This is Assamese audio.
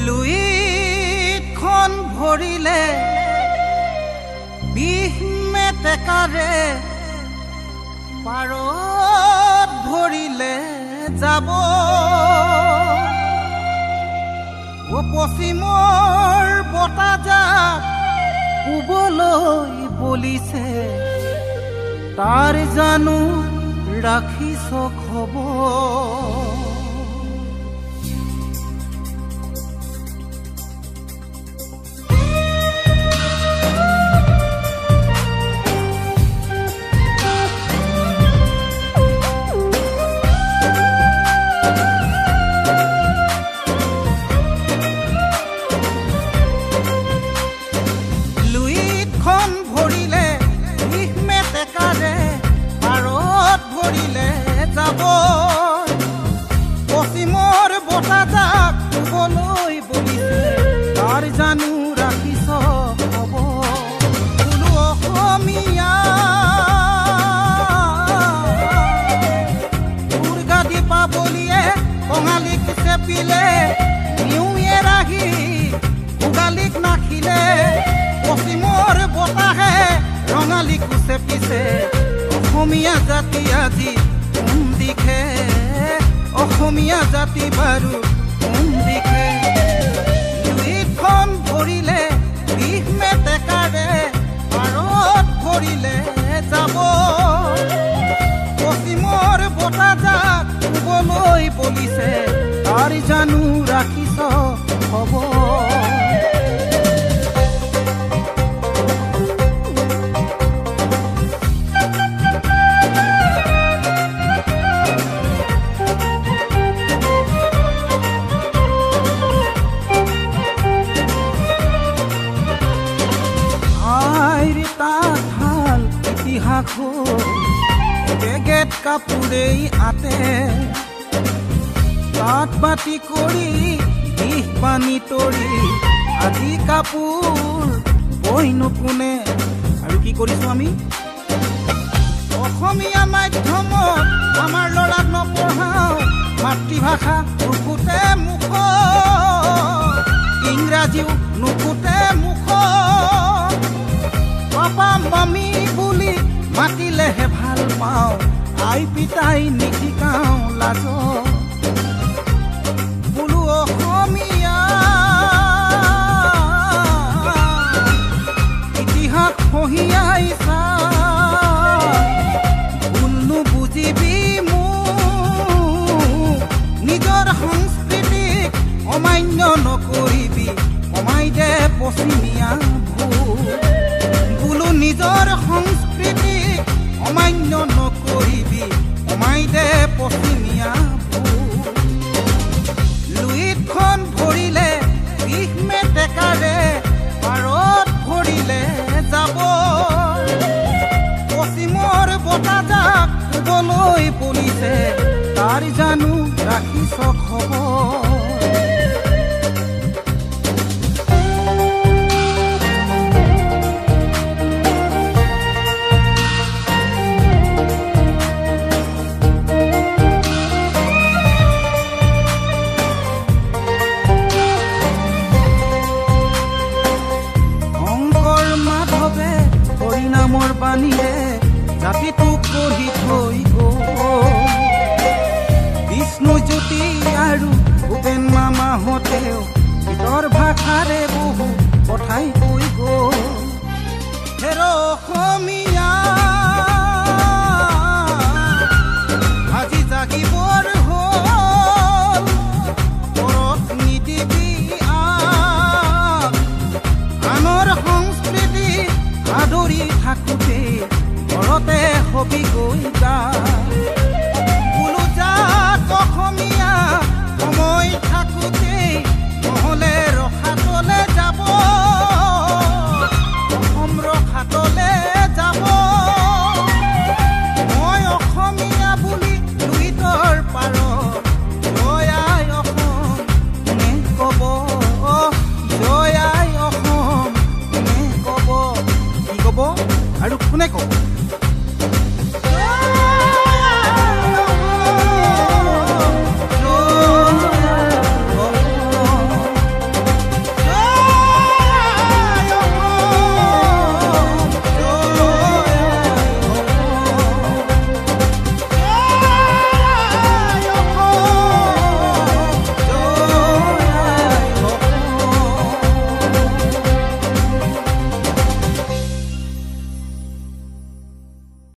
লুইতখন ভৰিলে বিহ মেটেকাৰে পাৰত ভৰিলে যাব পশ্চিমৰ বতাহজাক পূবলৈ বলিছে তাৰ জানো ৰাখিছ খবৰ পশ্চিমৰ বতাহজাক পূবলৈ বলিছে তাৰ জানো ৰাখিছ খবৰ বোলো অসমীয়া দুৰ্গাদী পাবলিয়ে কঙালীক চেপিলে নিউয়ে ৰাখি ভোগালীক নাখিলে পশ্চিমৰ বতাহে ৰঙালীক চেপিছে অসমীয়া জাতি আজি কোন দিশে অসমীয়া জাতি বাৰু কোন দিশে লুইতখন ভৰিলে বিহ মেটেকাৰে পাৰত ভৰিলে যাব পশ্চিমৰ বতাহজাক পূবলৈ বলিছে তাৰ জানো ৰাখিছ খবৰ বেগেত কাপোৰেই আতে তাঁত বাতি কৰি বিহ পানী তৰি আজি কাপোৰ বৈনো কোনে আৰু কি কৰিছো আমি অসমীয়া মাধ্যমত আমাৰ ল'ৰাক নপঢ়াওঁ মাতৃভাষা নুফুটে মুখ ইংৰাজীও নুফুটে মুখ পাপা মামী বুলি মাতিলেহে ভাল পাওঁ আই পিতাই নিশিকাওঁ লাজ বোলো অসমীয়া ইতিহাস সহিয়াই চা ভুল নুবুজিবি মোক নিজৰ সংস্কৃতিক অমান্য নকৰিবি কমাই দে পশ্চিমীয়া ভুল বোলো নিজৰ সংস্কৃতিক অমান্য নকৰিবি কমাই দে পশ্চিমীয়া ভুল লুইতখন ভৰিলে বিহ মেটেকাৰে পাৰত ভৰিলে যাব পশ্চিমৰ বতাহজাক পূবলৈ বলিছে তাৰ জানো ৰাখিছ খবৰ নামৰ বাণীৰে জাতিটোক গঢ়ি থৈ গ'ল বিষ্ণুজ্যোতি আৰু ভূপেন মামাহঁতেও গীতৰ ভাষাৰে বহু কথাই কৈ গ'ল হেৰ অসমীয়া